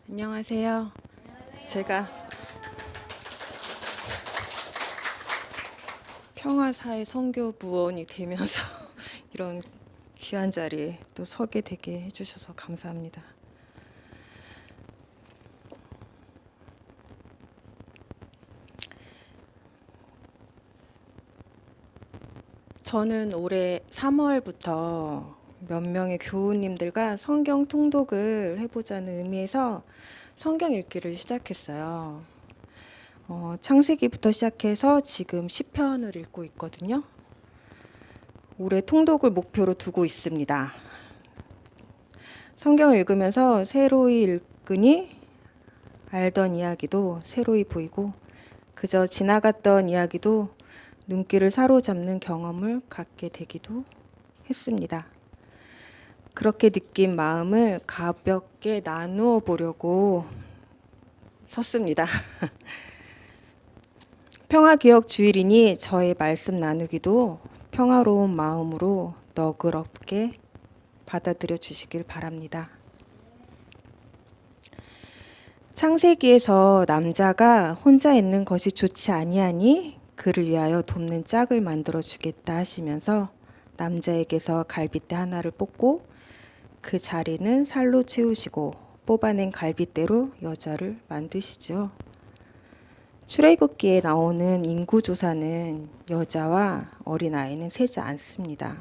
안녕하세요. 제가 평화사회 선교부원이 되면서 이런 귀한 자리에 또 서게 되게 해주셔서 감사합니다. 저는 올해 3월부터 몇 명의 교우님들과 성경 통독을 해보자는 의미에서 성경 읽기를 시작했어요. 창세기부터 시작해서 지금 시편을 읽고 있거든요. 올해 통독을 목표로 두고 있습니다. 성경을 읽으면서 새로이 읽으니 알던 이야기도 새로이 보이고 그저 지나갔던 이야기도 눈길을 사로잡는 경험을 갖게 되기도 했습니다. 그렇게 느낀 마음을 가볍게 나누어 보려고 섰습니다. 평화기억 주일이니 저의 말씀 나누기도 평화로운 마음으로 너그럽게 받아들여 주시길 바랍니다. 창세기에서 남자가 혼자 있는 것이 좋지 아니하니 그를 위하여 돕는 짝을 만들어 주겠다 하시면서 남자에게서 갈빗대 하나를 뽑고 그 자리는 살로 채우시고 뽑아낸 갈빗대로 여자를 만드시죠. 출애굽기에 나오는 인구조사는 여자와 어린아이는 세지 않습니다.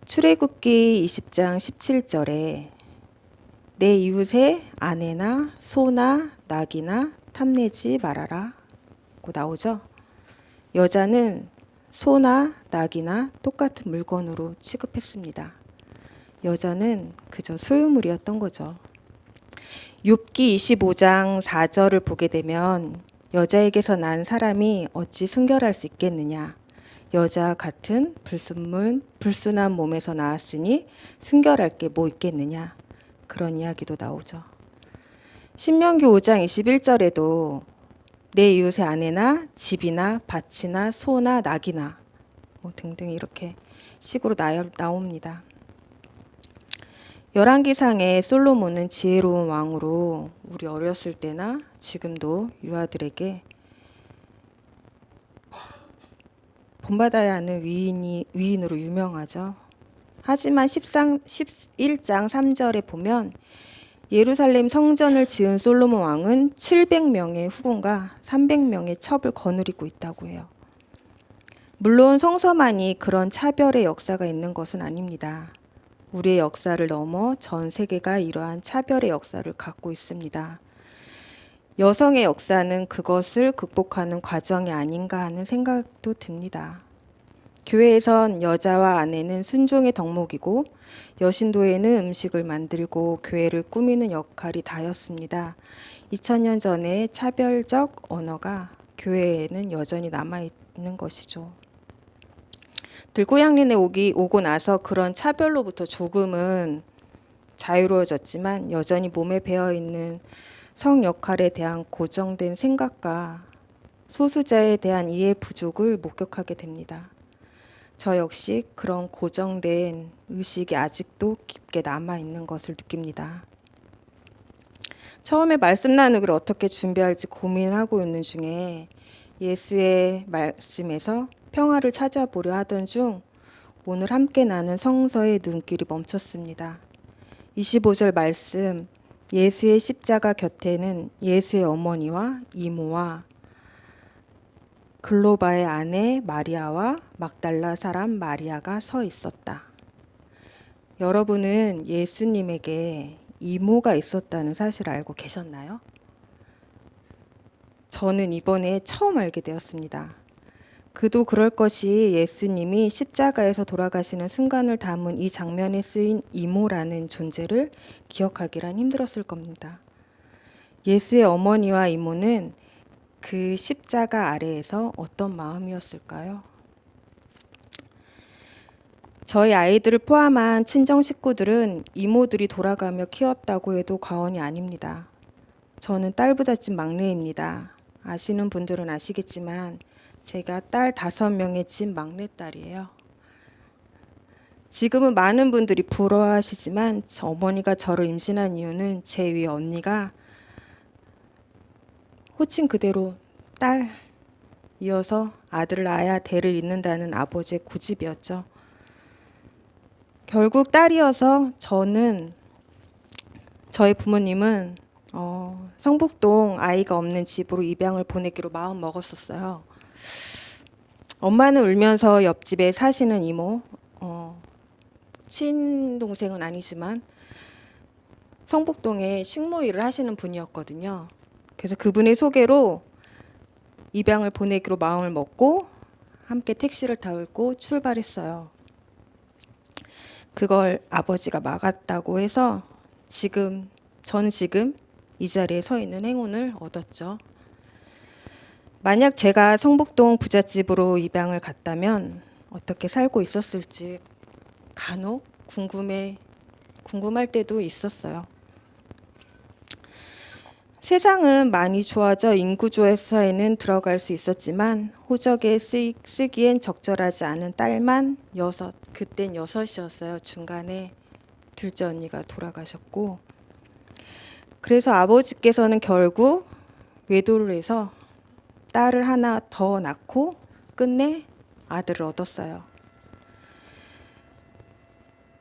출애굽기 20장 17절에 내 이웃의 아내나 소나 낙이나 탐내지 말아라 고 나오죠. 여자는 소나 낙이나 똑같은 물건으로 취급했습니다. 여자는 그저 소유물이었던 거죠. 욥기 25장 4절을 보게 되면 여자에게서 난 사람이 어찌 순결할 수 있겠느냐. 여자 같은 불순한 몸에서 나왔으니 순결할 게 뭐 있겠느냐. 그런 이야기도 나오죠. 신명기 5장 21절에도 내 이웃의 아내나 집이나 밭이나 소나 낙이나 등등 이렇게 식으로 나옵니다. 열왕기상의 솔로몬은 지혜로운 왕으로 우리 어렸을 때나 지금도 유아들에게 본받아야 하는 위인으로 유명하죠. 하지만 11장 3절에 보면 예루살렘 성전을 지은 솔로몬 왕은 700명의 후궁과 300명의 첩을 거느리고 있다고 해요. 물론 성서만이 그런 차별의 역사가 있는 것은 아닙니다. 우리의 역사를 넘어 전 세계가 이러한 차별의 역사를 갖고 있습니다. 여성의 역사는 그것을 극복하는 과정이 아닌가 하는 생각도 듭니다. 교회에선 여자와 아내는 순종의 덕목이고 여신도에는 음식을 만들고 교회를 꾸미는 역할이 다였습니다. 2000년 전에 차별적 언어가 교회에는 여전히 남아있는 것이죠. 들고양린에 오고 나서 그런 차별로부터 조금은 자유로워졌지만 여전히 몸에 배어있는 성 역할에 대한 고정된 생각과 소수자에 대한 이해 부족을 목격하게 됩니다. 저 역시 그런 고정된 의식이 아직도 깊게 남아있는 것을 느낍니다. 처음에 말씀 나누기를 어떻게 준비할지 고민하고 있는 중에 예수의 말씀에서 평화를 찾아보려 하던 중 오늘 함께 나눈 성서의 눈길이 멈췄습니다. 25절 말씀, 예수의 십자가 곁에는 예수의 어머니와 이모와 글로바의 아내 마리아와 막달라 사람 마리아가 서 있었다. 여러분은 예수님에게 이모가 있었다는 사실을 알고 계셨나요? 저는 이번에 처음 알게 되었습니다. 그도 그럴 것이 예수님이 십자가에서 돌아가시는 순간을 담은 이 장면에 쓰인 이모라는 존재를 기억하기란 힘들었을 겁니다. 예수의 어머니와 이모는 그 십자가 아래에서 어떤 마음이었을까요? 저희 아이들을 포함한 친정 식구들은 이모들이 돌아가며 키웠다고 해도 과언이 아닙니다. 저는 딸보다 찐 막내입니다. 아시는 분들은 아시겠지만 제가 딸 5명의 찐 막내딸이에요. 지금은 많은 분들이 부러워하시지만 저 어머니가 저를 임신한 이유는 제 위에 언니가 호칭 그대로 딸 이어서 아들을 낳아야 대를 잇는다는 아버지의 고집이었죠. 결국 딸이어서 저희 부모님은 성북동 아이가 없는 집으로 입양을 보내기로 마음 먹었었어요. 엄마는 울면서 옆집에 사시는 이모, 친동생은 아니지만 성북동에 식모일을 하시는 분이었거든요. 그래서 그분의 소개로 입양을 보내기로 마음을 먹고 함께 택시를 타고 출발했어요. 그걸 아버지가 막았다고 해서 저는 지금 이 자리에 서 있는 행운을 얻었죠. 만약 제가 성북동 부잣집으로 입양을 갔다면 어떻게 살고 있었을지 간혹 궁금할 때도 있었어요. 세상은 많이 좋아져 인구조사에는 들어갈 수 있었지만 호적에 쓰기엔 적절하지 않은 딸만 6, 그땐 6이었어요. 중간에 둘째 언니가 돌아가셨고, 그래서 아버지께서는 결국 외도를 해서 딸을 하나 더 낳고 끝내 아들을 얻었어요.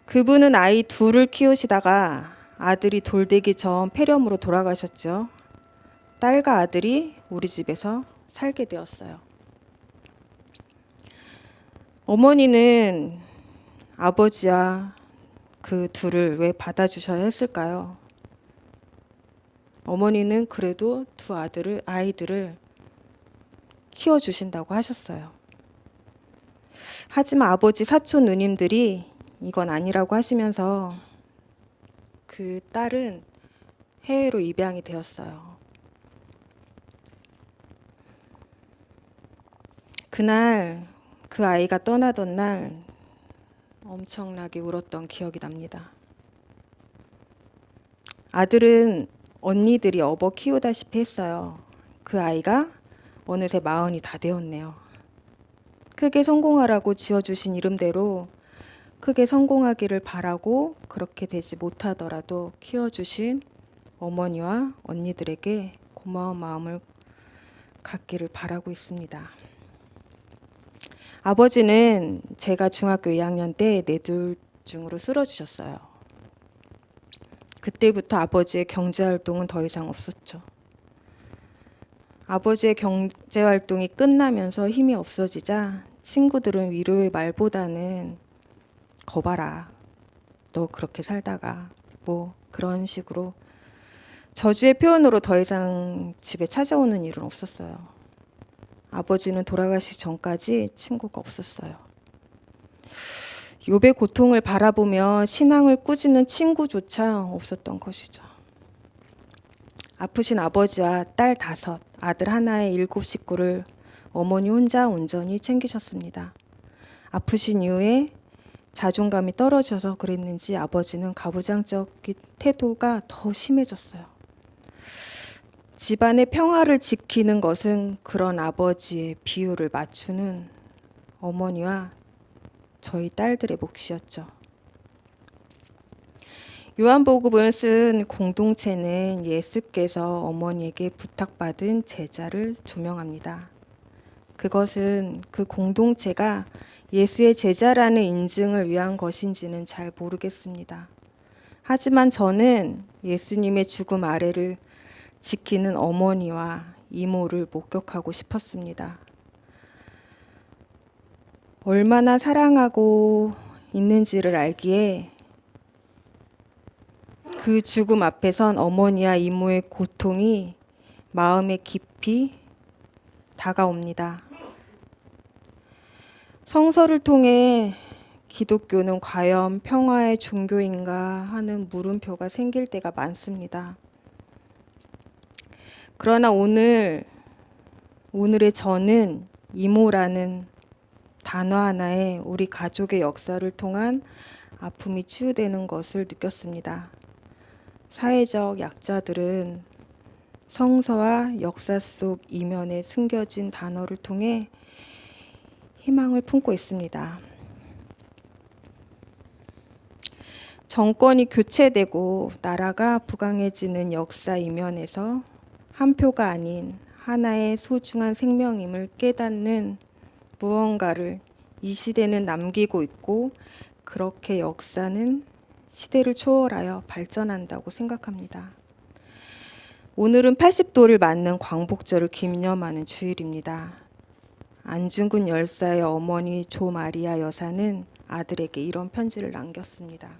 그분은 아이 둘을 키우시다가 아들이 돌되기 전 폐렴으로 돌아가셨죠. 딸과 아들이 우리 집에서 살게 되었어요. 어머니는 아버지와 그 둘을 왜 받아주셔야 했을까요? 어머니는 그래도 두 아이들을 키워주신다고 하셨어요. 하지만 아버지 사촌 누님들이 이건 아니라고 하시면서 그 딸은 해외로 입양이 되었어요. 그날 그 아이가 떠나던 날 엄청나게 울었던 기억이 납니다. 아들은 언니들이 업어 키우다시피 했어요. 그 아이가 어느새 40이 다 되었네요. 크게 성공하라고 지어주신 이름대로 크게 성공하기를 바라고 그렇게 되지 못하더라도 키워주신 어머니와 언니들에게 고마운 마음을 갖기를 바라고 있습니다. 아버지는 제가 중학교 2학년 때 뇌졸중으로 쓰러지셨어요. 그때부터 아버지의 경제활동은 더 이상 없었죠. 아버지의 경제활동이 끝나면서 힘이 없어지자 친구들은 위로의 말보다는 거봐라, 너 그렇게 살다가 뭐 그런 식으로 저주의 표현으로 더 이상 집에 찾아오는 일은 없었어요. 아버지는 돌아가시기 전까지 친구가 없었어요. 욥의 고통을 바라보며 신앙을 꾸짖는 친구조차 없었던 것이죠. 아프신 아버지와 딸 5, 아들 하나의 7 식구를 어머니 혼자 온전히 챙기셨습니다. 아프신 이후에 자존감이 떨어져서 그랬는지 아버지는 가부장적인 태도가 더 심해졌어요. 집안의 평화를 지키는 것은 그런 아버지의 비율을 맞추는 어머니와 저희 딸들의 몫이었죠. 요한복음을 쓴 공동체는 예수께서 어머니에게 부탁받은 제자를 조명합니다. 그것은 그 공동체가 예수의 제자라는 인증을 위한 것인지는 잘 모르겠습니다. 하지만 저는 예수님의 죽음 아래를 지키는 어머니와 이모를 목격하고 싶었습니다. 얼마나 사랑하고 있는지를 알기에 그 죽음 앞에선 어머니와 이모의 고통이 마음에 깊이 다가옵니다. 성서를 통해 기독교는 과연 평화의 종교인가 하는 물음표가 생길 때가 많습니다. 그러나 오늘의 저는 이모라는 단어 하나에 우리 가족의 역사를 통한 아픔이 치유되는 것을 느꼈습니다. 사회적 약자들은 성서와 역사 속 이면에 숨겨진 단어를 통해 희망을 품고 있습니다. 정권이 교체되고 나라가 부강해지는 역사 이면에서 한 표가 아닌 하나의 소중한 생명임을 깨닫는 무언가를 이 시대는 남기고 있고, 그렇게 역사는 시대를 초월하여 발전한다고 생각합니다. 오늘은 80도를 맞는 광복절을 기념하는 주일입니다. 안중근 열사의 어머니 조마리아 여사는 아들에게 이런 편지를 남겼습니다.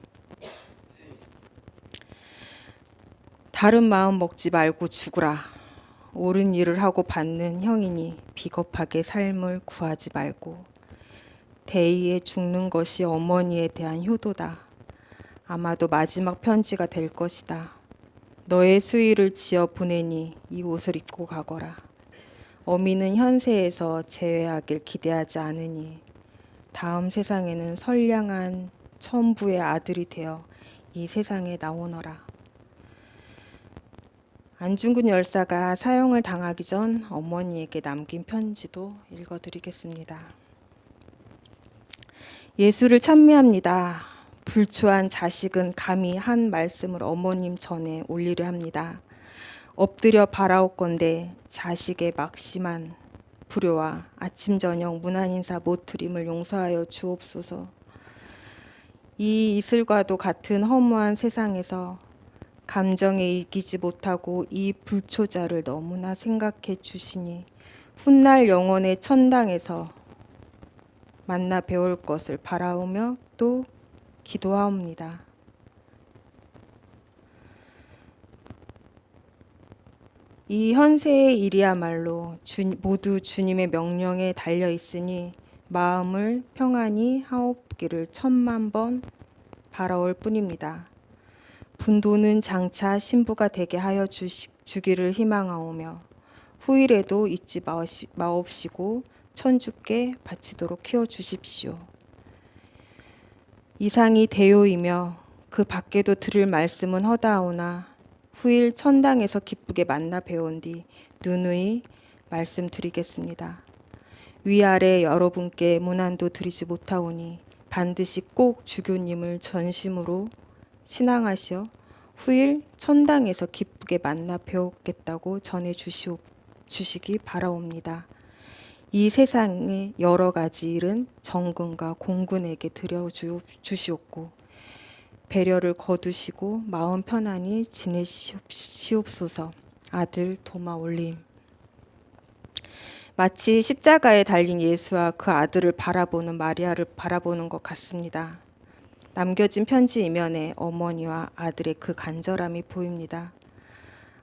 다른 마음 먹지 말고 죽으라. 옳은 일을 하고 받는 형이니 비겁하게 삶을 구하지 말고. 대의에 죽는 것이 어머니에 대한 효도다. 아마도 마지막 편지가 될 것이다. 너의 수의를 지어 보내니 이 옷을 입고 가거라. 어미는 현세에서 제외하길 기대하지 않으니 다음 세상에는 선량한 천부의 아들이 되어 이 세상에 나오너라. 안중근 열사가 사형을 당하기 전 어머니에게 남긴 편지도 읽어드리겠습니다. 예수를 찬미합니다. 불초한 자식은 감히 한 말씀을 어머님 전에 올리려 합니다. 엎드려 바라옵건대 자식의 막심한 불효와 아침 저녁 문안 인사 못 드림을 용서하여 주옵소서. 이 이슬과도 같은 허무한 세상에서 감정에 이기지 못하고 이 불초자를 너무나 생각해 주시니 훗날 영원의 천당에서 만나 배울 것을 바라오며 또 기도하옵니다. 이 현세의 일이야말로 모두 주님의 명령에 달려 있으니 마음을 평안히 하옵기를 천만 번 바라올 뿐입니다. 분도는 장차 신부가 되게 하여 주기를 희망하오며 후일에도 잊지 마옵시고 천주께 바치도록 키워주십시오. 이상이 대요이며 그 밖에도 들을 말씀은 허다하오나 후일 천당에서 기쁘게 만나 뵈온 뒤 누누이 말씀드리겠습니다. 위아래 여러분께 문안도 드리지 못하오니 반드시 꼭 주교님을 전심으로 신앙하시어 후일 천당에서 기쁘게 만나 뵈었겠다고 전해 주시기 바라옵니다. 이 세상의 여러 가지 일은 정근과 공군에게 드려주시옵고 배려를 거두시고 마음 편안히 지내시옵소서. 아들 도마올림. 마치 십자가에 달린 예수와 그 아들을 바라보는 마리아를 바라보는 것 같습니다. 남겨진 편지 이면에 어머니와 아들의 그 간절함이 보입니다.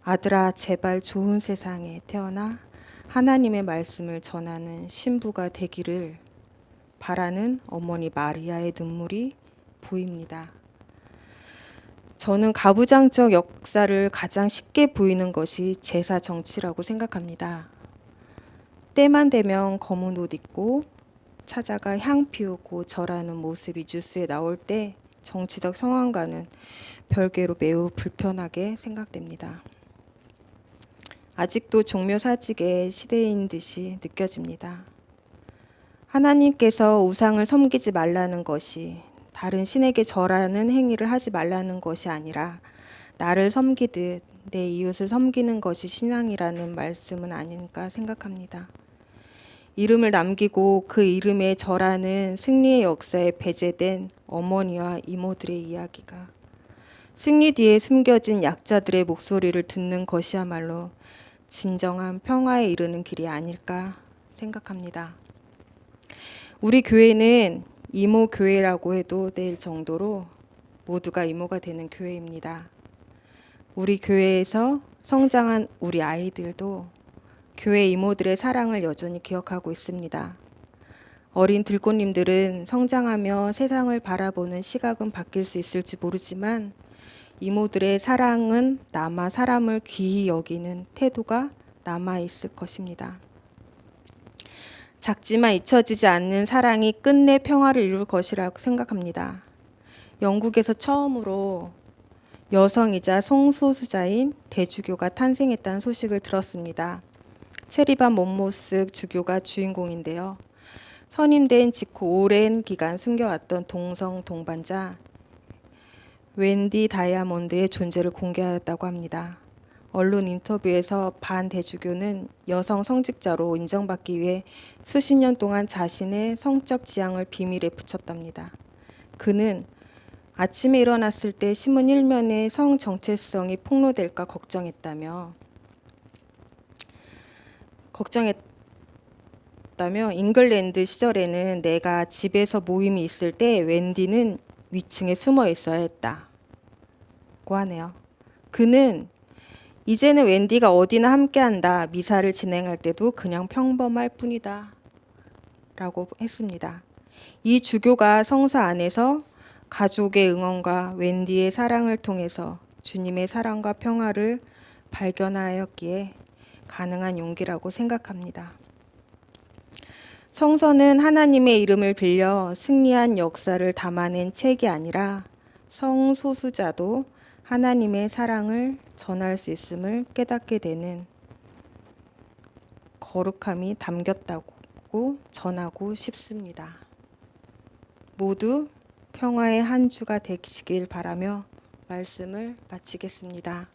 아들아, 제발 좋은 세상에 태어나 하나님의 말씀을 전하는 신부가 되기를 바라는 어머니 마리아의 눈물이 보입니다. 저는 가부장적 역사를 가장 쉽게 보이는 것이 제사 정치라고 생각합니다. 때만 되면 검은 옷 입고 찾아가 향 피우고 절하는 모습이 뉴스에 나올 때 정치적 상황과는 별개로 매우 불편하게 생각됩니다. 아직도 종묘사직의 시대인 듯이 느껴집니다. 하나님께서 우상을 섬기지 말라는 것이 다른 신에게 절하는 행위를 하지 말라는 것이 아니라 나를 섬기듯 내 이웃을 섬기는 것이 신앙이라는 말씀은 아닐까 생각합니다. 이름을 남기고 그 이름에 절하는 승리의 역사에 배제된 어머니와 이모들의 이야기가 승리 뒤에 숨겨진 약자들의 목소리를 듣는 것이야말로 진정한 평화에 이르는 길이 아닐까 생각합니다. 우리 교회는 이모 교회라고 해도 될 정도로 모두가 이모가 되는 교회입니다. 우리 교회에서 성장한 우리 아이들도 교회 이모들의 사랑을 여전히 기억하고 있습니다. 어린 들꽃님들은 성장하며 세상을 바라보는 시각은 바뀔 수 있을지 모르지만 이모들의 사랑은 남아 사람을 귀히 여기는 태도가 남아 있을 것입니다. 작지만 잊혀지지 않는 사랑이 끝내 평화를 이룰 것이라고 생각합니다. 영국에서 처음으로 여성이자 성소수자인 대주교가 탄생했다는 소식을 들었습니다. 체리반 몬모스 주교가 주인공인데요. 선임된 직후 오랜 기간 숨겨왔던 동성 동반자 웬디 다이아몬드의 존재를 공개하였다고 합니다. 언론 인터뷰에서 반대주교는 여성 성직자로 인정받기 위해 수십 년 동안 자신의 성적 지향을 비밀에 붙였답니다. 그는 아침에 일어났을 때 신문 일면에 성 정체성이 폭로될까 걱정했다며 잉글랜드 시절에는 내가 집에서 모임이 있을 때 웬디는 위층에 숨어 있어야 했다고 하네요. 그는 이제는 웬디가 어디나 함께한다. 미사를 진행할 때도 그냥 평범할 뿐이다. 라고 했습니다. 이 주교가 성사 안에서 가족의 응원과 웬디의 사랑을 통해서 주님의 사랑과 평화를 발견하였기에 가능한 용기라고 생각합니다. 성서는 하나님의 이름을 빌려 승리한 역사를 담아낸 책이 아니라 성소수자도 하나님의 사랑을 전할 수 있음을 깨닫게 되는 거룩함이 담겼다고 전하고 싶습니다. 모두 평화의 한 주가 되시길 바라며 말씀을 마치겠습니다.